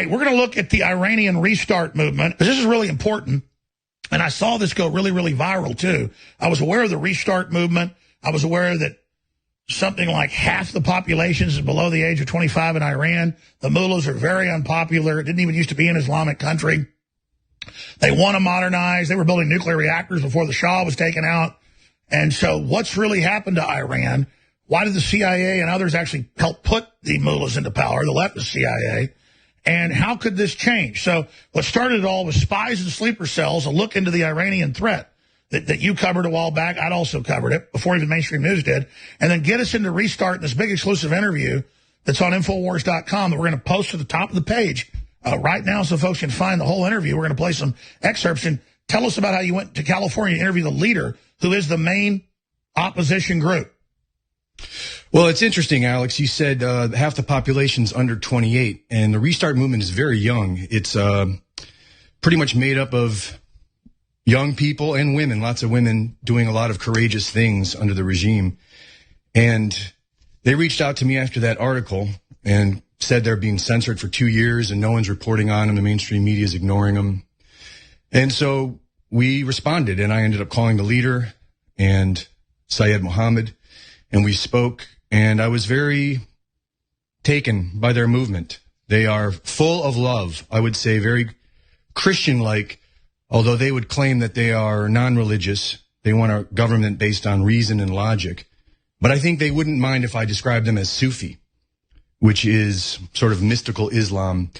right, we're going to look at the Iranian RESTART movement, because this is really important. And I saw this go really, really viral, too. I was aware of the RESTART movement. I was aware that something like half the population is below the age of 25 in Iran. The mullahs are very unpopular. It didn't even used to be an Islamic country. They want to modernize. They were building nuclear reactors before the Shah was taken out. And so what's really happened to Iran? Why did the CIA and others actually help put the mullahs into power, the leftist CIA? And how could this change? So what started it all was spies and sleeper cells, a look into the Iranian threat that you covered a while back. I'd also covered it before even mainstream news did. And then get us into RESTART in this big exclusive interview that's on Infowars.com that we're going to post to the top of the page right now so folks can find the whole interview. We're going to play some excerpts. And tell us about how you went to California to interview the leader, who is the main opposition group. Well, it's interesting, Alex. You said half the population's under 28, and the RESTART movement is very young. It's pretty much made up of young people and women, lots of women doing a lot of courageous things under the regime. And they reached out to me after that article and said they're being censored for 2 years and no one's reporting on them. The mainstream media is ignoring them. And so we responded, and I ended up calling the leader and Seyed Mohammad, and we spoke, and I was very taken by their movement. They are full of love, I would say, very Christian-like, although they would claim that they are non-religious. They want a government based on reason and logic. But I think they wouldn't mind if I described them as Sufi, which is sort of mystical Islam,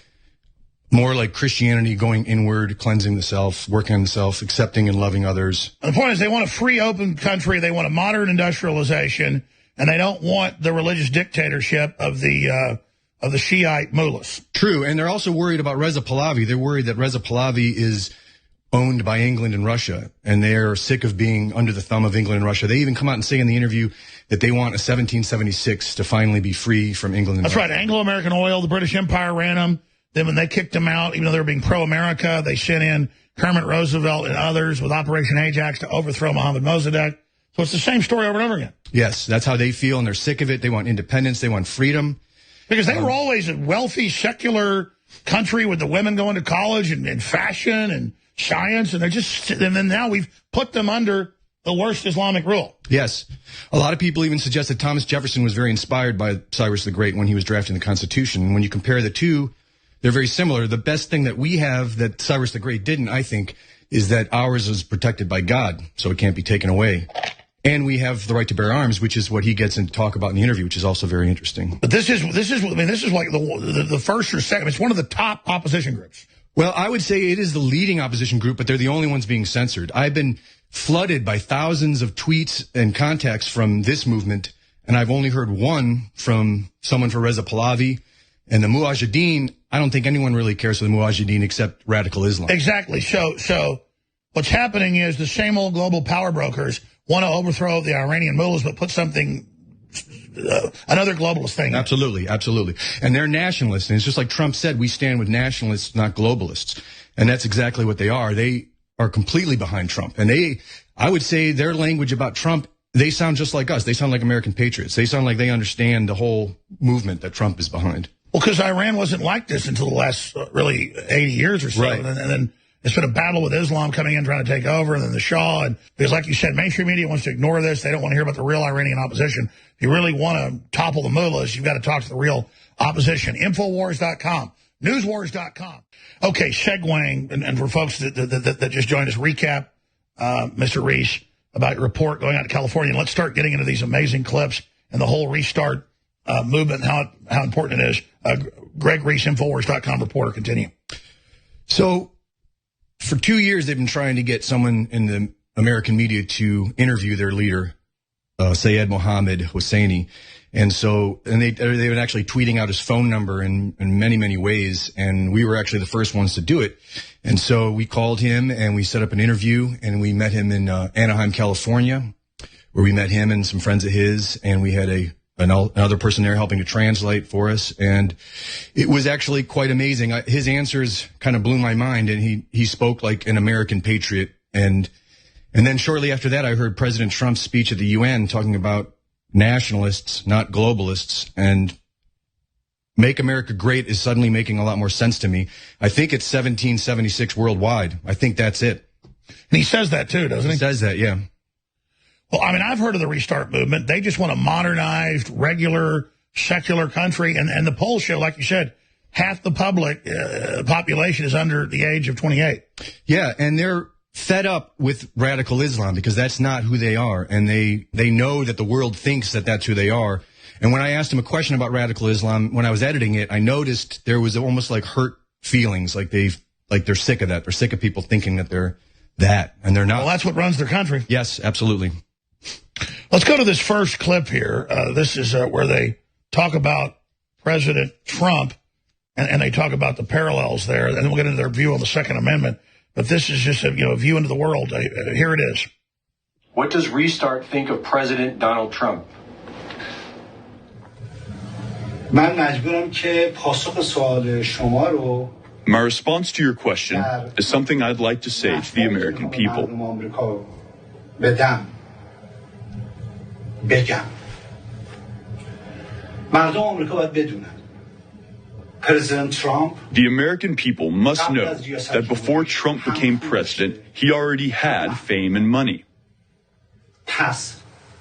more like Christianity, going inward, cleansing the self, working on the self, accepting and loving others. And the point is they want a free, open country. They want a modern industrialization, and they don't want the religious dictatorship of the Shiite mullahs. True, and they're also worried about Reza Pahlavi. They're worried that Reza Pahlavi is owned by England and Russia, and they're sick of being under the thumb of England and Russia. They even come out and say in the interview that they want a 1776 to finally be free from England and Russia. That's right. Anglo-American oil, the British Empire ran them. Then when they kicked them out, even though they were being pro-America, they sent in Kermit Roosevelt and others with Operation Ajax to overthrow Mohammad Mossadegh. So it's the same story over and over again. Yes, that's how they feel, and they're sick of it. They want independence. They want freedom. Because they were always a wealthy, secular country with the women going to college and fashion and science, and then now we've put them under the worst Islamic rule. Yes. A lot of people even suggest that Thomas Jefferson was very inspired by Cyrus the Great when he was drafting the Constitution. When you compare the two, they're very similar. The best thing that we have that Cyrus the Great didn't, I think, is that ours is protected by God, so it can't be taken away. And we have the right to bear arms, which is what he gets into talk about in the interview, which is also very interesting. But this is like the first or second. It's one of the top opposition groups. Well, I would say it is the leading opposition group, but they're the only ones being censored. I've been flooded by thousands of tweets and contacts from this movement, and I've only heard one from someone for Reza Pahlavi. And the Mujahedin, I don't think anyone really cares for the Mujahedin except radical Islam. Exactly. So what's happening is the same old global power brokers want to overthrow the Iranian mullahs, but put something, another globalist thing. Absolutely, absolutely. And they're nationalists. And it's just like Trump said, we stand with nationalists, not globalists. And that's exactly what they are. They are completely behind Trump. And I would say their language about Trump, they sound just like us. They sound like American patriots. They sound like they understand the whole movement that Trump is behind. Well, because Iran wasn't like this until the last really 80 years or so. Right. And then it's been a battle with Islam coming in, trying to take over, and then the Shah. And because, like you said, mainstream media wants to ignore this. They don't want to hear about the real Iranian opposition. If you really want to topple the mullahs, you've got to talk to the real opposition. Infowars.com, newswars.com. Okay, segueing, and for folks that just joined us, recap, Mr. Reese, about your report going out to California. And let's start getting into these amazing clips and the whole restart movement and how important it is. Greg Reese, Infowars.com reporter, continue. So for 2 years, they've been trying to get someone in the American media to interview their leader, Seyed Mohammad Hosseini. And they've been actually tweeting out his phone number in many, many ways. And we were actually the first ones to do it. And so we called him and we set up an interview, and we met him in Anaheim, California, where we met him and some friends of his. And we had another person there helping to translate for us. And it was actually quite amazing. His answers kind of blew my mind, and he spoke like an American patriot. And then shortly after that, I heard President Trump's speech at the UN talking about nationalists, not globalists. And Make America Great is suddenly making a lot more sense to me. I think it's 1776 worldwide. I think that's it. And he says that too, doesn't he? He says that, yeah. Well, I mean, I've heard of the Restart movement. They just want a modernized, regular, secular country. And the polls show, like you said, half the population is under the age of 28. Yeah, and they're fed up with radical Islam because that's not who they are. And they know that the world thinks that that's who they are. And when I asked him a question about radical Islam, when I was editing it, I noticed there was almost like hurt feelings, like they're sick of that. They're sick of people thinking that they're that, and they're not. Well, that's what runs their country. Yes, absolutely. Let's go to this first clip here. This is where they talk about President Trump, and they talk about the parallels there, and then we'll get into their view on the Second Amendment. But this is just a view into the world. Here it is. What does Restart think of President Donald Trump? من مجبورم که پاسخ سوال شما رو My response to your question is something I'd like to say to the American people. بگم مردم آمریکا باید بدونن President Trump The American people must know that before Trump became president, he already had fame and money. پس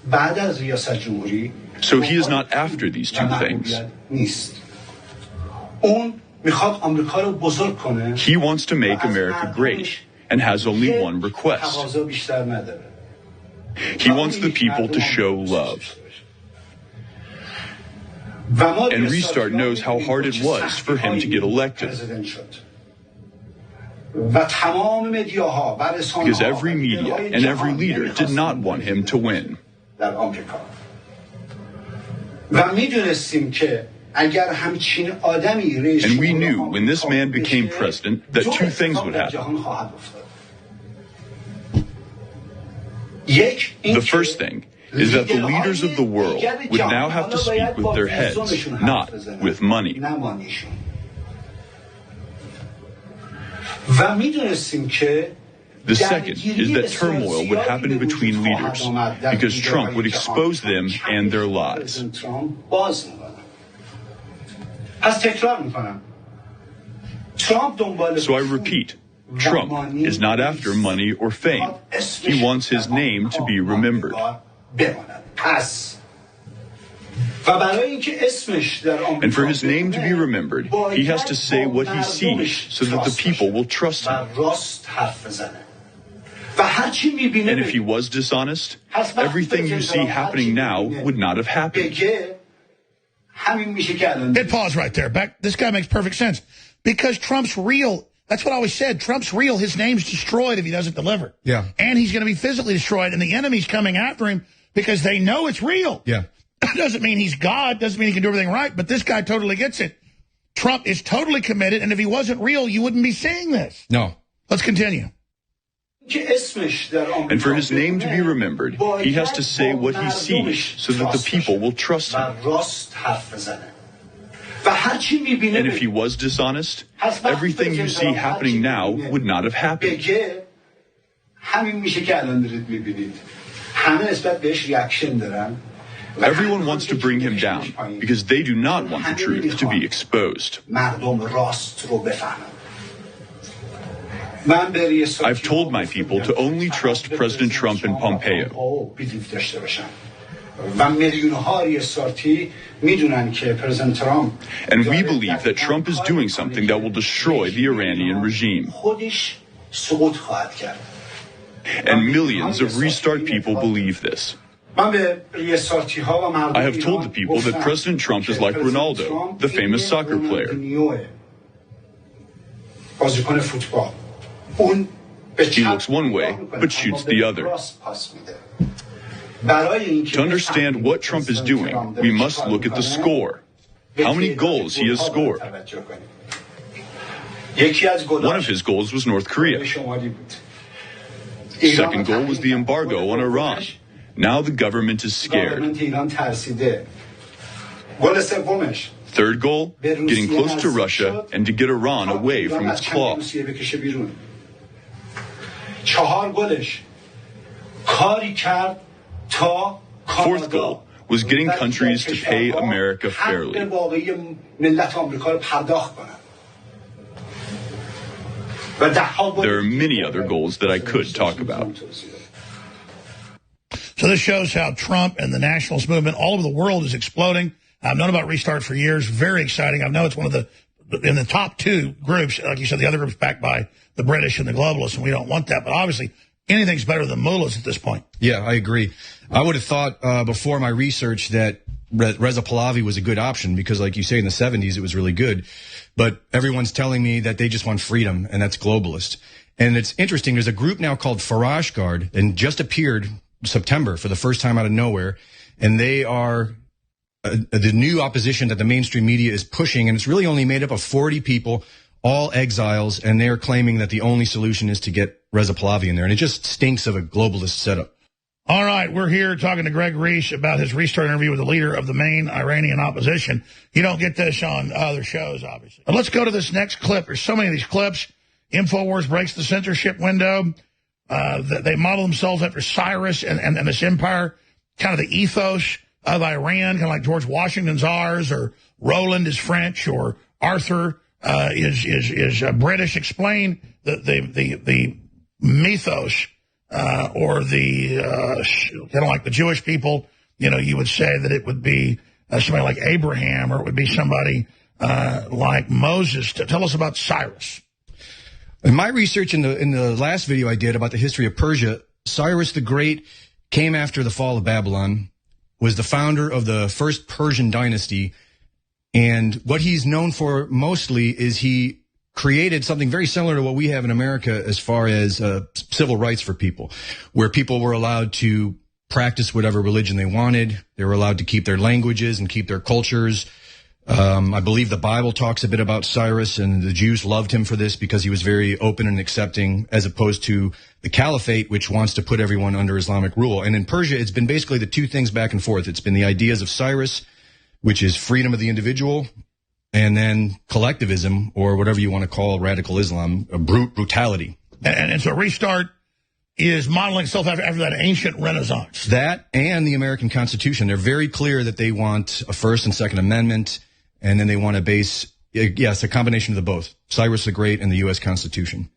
بعد از ریاست جمهوری So he is not after these two things. نیست اون میخواد آمریکا رو بزرگ کنه He wants to make America great and has only one request. تقاضا بیشتر نداره He wants the people to show love. And Restart knows how hard it was for him to get elected. Because every media and every leader did not want him to win. And we knew when this man became president that two things would happen. The first thing is that the leaders of the world would now have to speak with their heads, not with money. The second is that turmoil would happen between leaders because Trump would expose them and their lies. So I repeat, Trump is not after money or fame. He wants his name to be remembered. And for his name to be remembered, he has to say what he sees so that the people will trust him. And if he was dishonest, everything you see happening now would not have happened. Hit pause right there. This guy makes perfect sense. Because Trump's real. That's what I always said. Trump's real. His name's destroyed if he doesn't deliver. Yeah. And he's going to be physically destroyed. And the enemy's coming after him because they know it's real. Yeah. Doesn't mean he's God. Doesn't mean he can do everything right. But this guy totally gets it. Trump is totally committed. And if he wasn't real, you wouldn't be seeing this. No. Let's continue. And for his name to be remembered, he has to say what he sees so that the people will trust him. And if he was dishonest, everything you see happening now would not have happened. Everyone wants to bring him down because they do not want the truth to be exposed. I've told my people to only trust President Trump and Pompeo. And we believe that Trump is doing something that will destroy the Iranian regime. And millions of Restart people believe this. I have told the people that President Trump is like Ronaldo, the famous soccer player. He looks one way, but shoots the other. To understand what Trump is doing, we must look at the score. How many goals he has scored. One of his goals was North Korea. Second goal was the embargo on Iran. Now the government is scared. Third goal, getting close to Russia and to get Iran away from its claws. Fourth goal was getting countries to pay America fairly. There are many other goals that I could talk about. So this shows how Trump and the nationalist movement all over the world is exploding. I've known about Restart for years. Very exciting. I know it's one of the, in the top two groups, like you said, the other group's backed by the British and the globalists, and we don't want that. But obviously, anything's better than mullahs at this point. Yeah, I agree. I would have thought before my research that Reza Pahlavi was a good option because, like you say, in the 70s, it was really good. But everyone's telling me that they just want freedom, and that's globalist. And it's interesting. There's a group now called Farashgard, and just appeared September for the first time out of nowhere. And they are the new opposition that the mainstream media is pushing. And it's really only made up of 40 people, all exiles. And they're claiming that the only solution is to get Reza Pahlavi in there. And it just stinks of a globalist setup. All right, we're here talking to Greg Reese about his Restart interview with the leader of the main Iranian opposition. You don't get this on other shows, obviously. But let's go to this next clip. There's so many of these clips. Infowars breaks the censorship window. They model themselves after Cyrus and this empire, kind of the ethos of Iran, kind of like George Washington's ours, or Roland is French, or Arthur is British. Explain the mythos. Or the kind of like the Jewish people, you know, you would say that it would be somebody like Abraham, or it would be somebody like Moses. Tell us about Cyrus. In my research in the last video I did about the history of Persia, Cyrus the Great came after the fall of Babylon, was the founder of the first Persian dynasty, and what he's known for mostly is he created something very similar to what we have in America as far as civil rights for people, where people were allowed to practice whatever religion they wanted. They were allowed to keep their languages and keep their cultures. I believe the Bible talks a bit about Cyrus, and the Jews loved him for this because he was very open and accepting, as opposed to the caliphate, which wants to put everyone under Islamic rule. And in Persia, it's been basically the two things back and forth. It's been the ideas of Cyrus, which is freedom of the individual, and then collectivism, or whatever you want to call radical Islam, brutality. And so Restart is modeling itself after that ancient Renaissance. That and the American Constitution. They're very clear that they want a First and Second Amendment, and then they want to base, yes, a combination of the both, Cyrus the Great and the U.S. Constitution.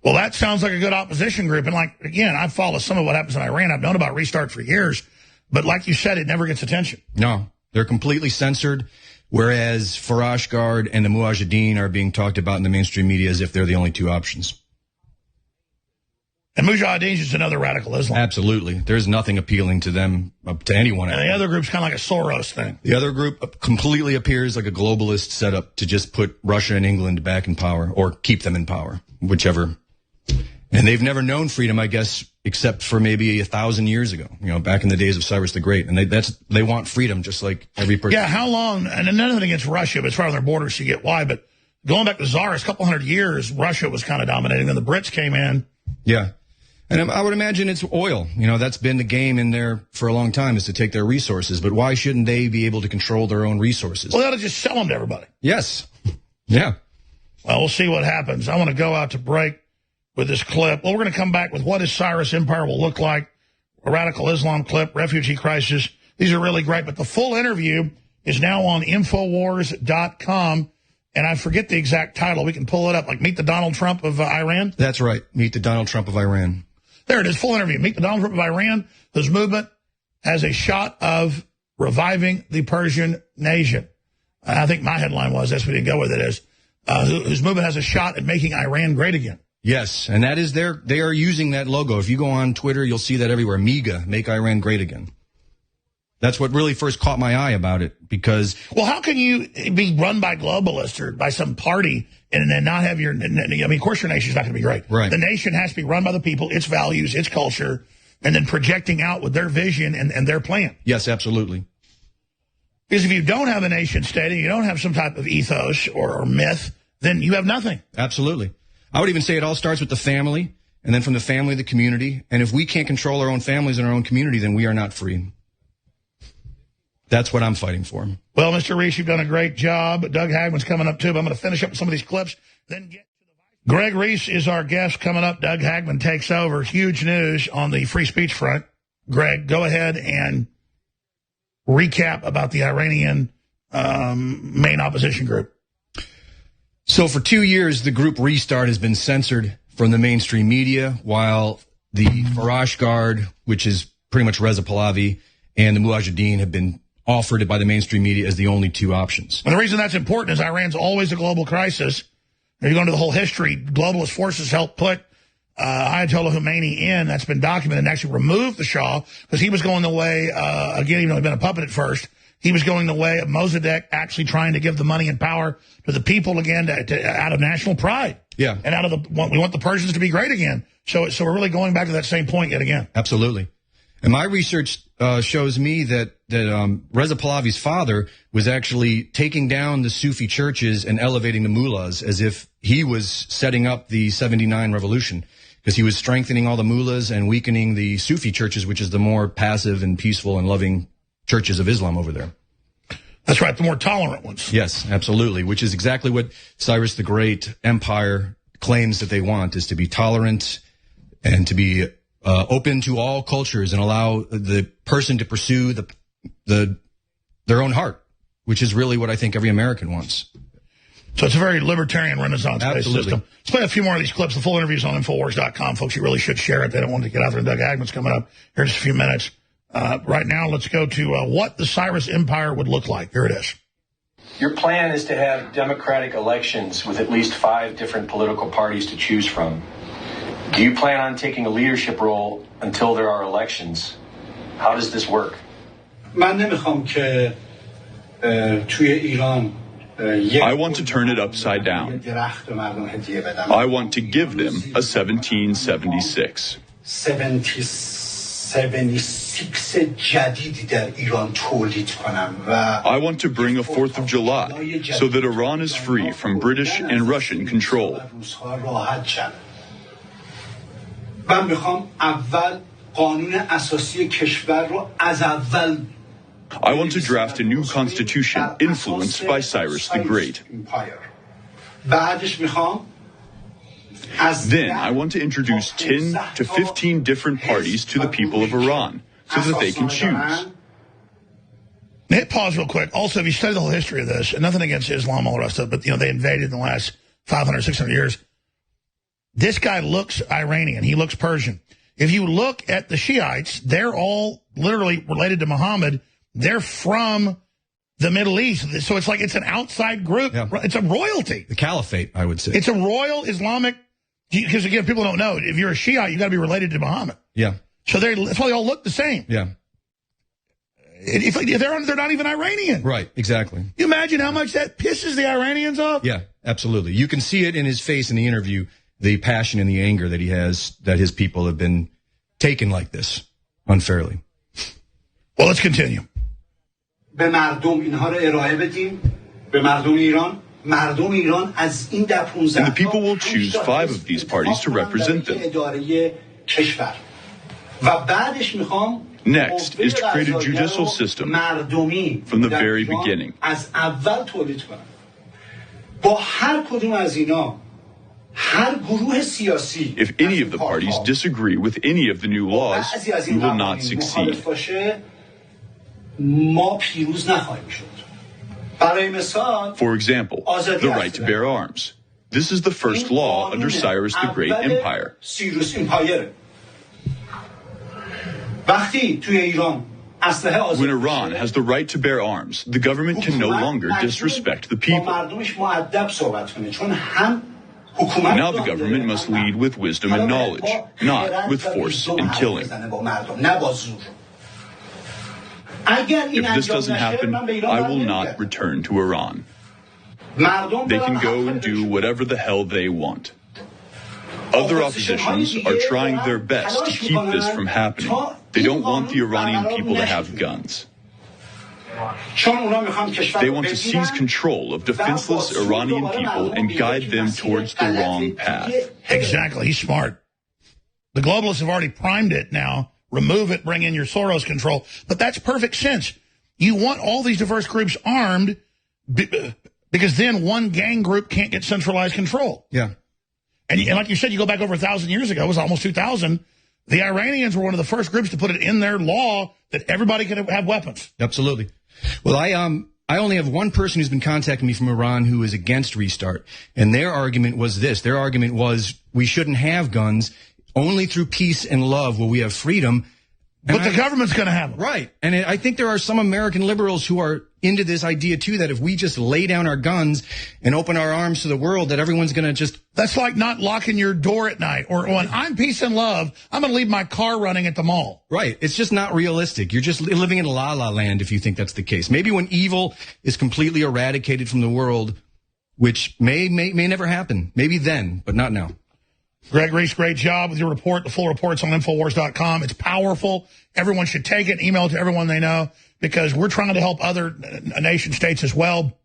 Well, that sounds like a good opposition group. And like, again, I follow some of what happens in Iran. I've known about Restart for years. But like you said, it never gets attention. No, they're completely censored. Whereas Farashgard and the Mojahedin are being talked about in the mainstream media as if they're the only two options. And Mujahideen is just another radical Islam. Absolutely. There's nothing appealing to them, to anyone. And the other group's kind of like a Soros thing. The other group completely appears like a globalist setup to just put Russia and England back in power, or keep them in power, whichever. And they've never known freedom, I guess, except for maybe 1,000 years ago, you know, back in the days of Cyrus the Great. And they want freedom just like every person. Yeah, how long, and nothing against Russia, but as far as their borders, you get why. But going back to Tsarist, a couple hundred years, Russia was kind of dominating. Then the Brits came in. Yeah. And I would imagine it's oil. You know, that's been the game in there for a long time, is to take their resources. But why shouldn't they be able to control their own resources? Well, they ought to just sell them to everybody. Yes. Yeah. Well, we'll see what happens. I want to go out to break with this clip. Well, we're going to come back with what his Cyrus empire will look like, a radical Islam clip, refugee crisis. These are really great. But the full interview is now on Infowars.com. And I forget the exact title. We can pull it up, like Meet the Donald Trump of Iran. That's right. Meet the Donald Trump of Iran. There it is, full interview. Meet the Donald Trump of Iran, whose movement has a shot of reviving the Persian nation. I think my headline was, that's we didn't go with it, is whose movement has a shot at making Iran great again. Yes, and that is they are using that logo. If you go on Twitter, you'll see that everywhere. MIGA, make Iran great again. That's what really first caught my eye about it, because... Well, how can you be run by globalists or by some party and then not have your... I mean, of course your nation's not going to be great. Right. The nation has to be run by the people, its values, its culture, and then projecting out with their vision and their plan. Yes, absolutely. Because if you don't have a nation state and you don't have some type of ethos or myth, then you have nothing. Absolutely. I would even say it all starts with the family, and then from the family, the community. And if we can't control our own families and our own community, then we are not free. That's what I'm fighting for. Well, Mr. Reese, you've done a great job. Doug Hagman's coming up, too, but I'm going to finish up with some of these clips. Then get to the Greg Reese is our guest coming up. Doug Hagman takes over. Huge news on the free speech front. Greg, go ahead and recap about the Iranian main opposition group. So for 2 years, the group Restart has been censored from the mainstream media, while the Farashgard, which is pretty much Reza Pahlavi, and the Mujahedin have been offered by the mainstream media as the only two options. And the reason that's important is Iran's always a global crisis. If you go into the whole history, globalist forces helped put Ayatollah Khomeini in. That's been documented, and actually removed the Shah because he was going the way, again, even though he'd been a puppet at first, he was going the way of Mossadegh, actually trying to give the money and power to the people again out of national pride. Yeah. And out of we want the Persians to be great again. So we're really going back to that same point yet again. Absolutely. And my research shows me that Reza Pahlavi's father was actually taking down the Sufi churches and elevating the mullahs as if he was setting up the 79 revolution, because he was strengthening all the mullahs and weakening the Sufi churches, which is the more passive and peaceful and loving churches of Islam over there. That's right, the more tolerant ones. Yes, absolutely, which is exactly what Cyrus the Great Empire claims that they want, is to be tolerant and to be open to all cultures and allow the person to pursue their own heart, which is really what I think every American wants. So it's a very libertarian Renaissance-based system. Let's play a few more of these clips. The full interview's on Infowars.com. Folks, you really should share it. They don't want to get out there. Doug Agnews coming up here in just a few minutes. Right now, let's go to what the Cyrus Empire would look like. Here it is. Your plan is to have democratic elections with at least 5 different political parties to choose from. Do you plan on taking a leadership role until there are elections? How does this work? من نمیخوام که توی ایران I want to turn it upside down. I want to give them a 1776. 76 جدیدی در ایران تولید کنم و I want to bring a 4th of July so that Iran is free from British and Russian control. من میخوام اول قانون اساسی کشور رو از اول I want to draft a new constitution influenced by Cyrus the Great. Then I want to introduce 10 to 15 different parties to the people of Iran so that they can choose. Hit pause real quick. Also, if you study the whole history of this, and nothing against Islam, all the rest of it, but they invaded in the last 500, 600 years. This guy looks Iranian. He looks Persian. If you look at the Shiites, they're all literally related to Muhammad. They're from the Middle East. So it's like it's an outside group. Yeah. It's a royalty. The caliphate, I would say. It's a royal Islamic, because again, people don't know. If you're a Shiite, you got to be related to Muhammad. Yeah. So that's why they all look the same. Yeah. If they're not even Iranian. Right, exactly. You imagine how much that pisses the Iranians off? Yeah, absolutely. You can see it in his face in the interview, the passion and the anger that he has, that his people have been taken like this unfairly. Well, let's continue. به مردم اینها رو ارائه بدیم به مردم ایران مردم ایران از این در 15 And the people will choose 5 of these parties to represent them. اداره کشور و بعدش میخوام Next is to create a judicial system from the very beginning. از اول تولید کنم با هر کدوم از اینا هر گروه سیاسی If any of the parties disagree with any of the new laws, we will not succeed. ما پیروز نخواهیم شد. برای مثال For example, the right to bear arms. This is the first law under Cyrus the Great Empire. سیروس امپایر. وقتی توی ایران اسلحه آزاد When Iran has the right to bear arms, the government can no longer disrespect the people. مردمش مؤدب صحبت کنه چون هم Now the government must lead with wisdom and knowledge, not with force and killing. If this doesn't happen, I will not return to Iran. They can go and do whatever the hell they want. Other oppositions are trying their best to keep this from happening. They don't want the Iranian people to have guns. They want to seize control of defenseless Iranian people and guide them towards the wrong path. Exactly. He's smart. The globalists have already primed it now. Remove it, bring in your Soros control. But that's perfect sense. You want all these diverse groups armed because then one gang group can't get centralized control. Yeah. And like you said, you go back over 1,000 years ago, it was almost 2,000. The Iranians were one of the first groups to put it in their law that everybody could have weapons. Absolutely. Well, I only have one person who's been contacting me from Iran who is against Restart, and their argument was this. Their argument was we shouldn't have guns. Only through peace and love will we have freedom. But the government's going to have them. Right. And I think there are some American liberals who are into this idea, too, that if we just lay down our guns and open our arms to the world, that everyone's going to just... That's like not locking your door at night. Or when I'm peace and love, I'm going to leave my car running at the mall. Right. It's just not realistic. You're just living in la-la land if you think that's the case. Maybe when evil is completely eradicated from the world, which may never happen. Maybe then, but not now. Greg Reese, great job with your report. The full report's on Infowars.com. It's powerful. Everyone should take it, email it to everyone they know, because we're trying to help other nation states as well.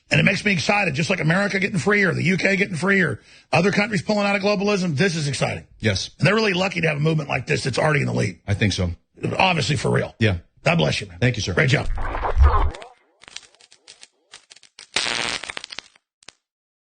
And it makes me excited, just like America getting free or the UK getting free or other countries pulling out of globalism. This is exciting. Yes. And they're really lucky to have a movement like this that's already in the lead. I think so. Obviously, for real. Yeah. God bless you, man. Thank you, sir. Great job.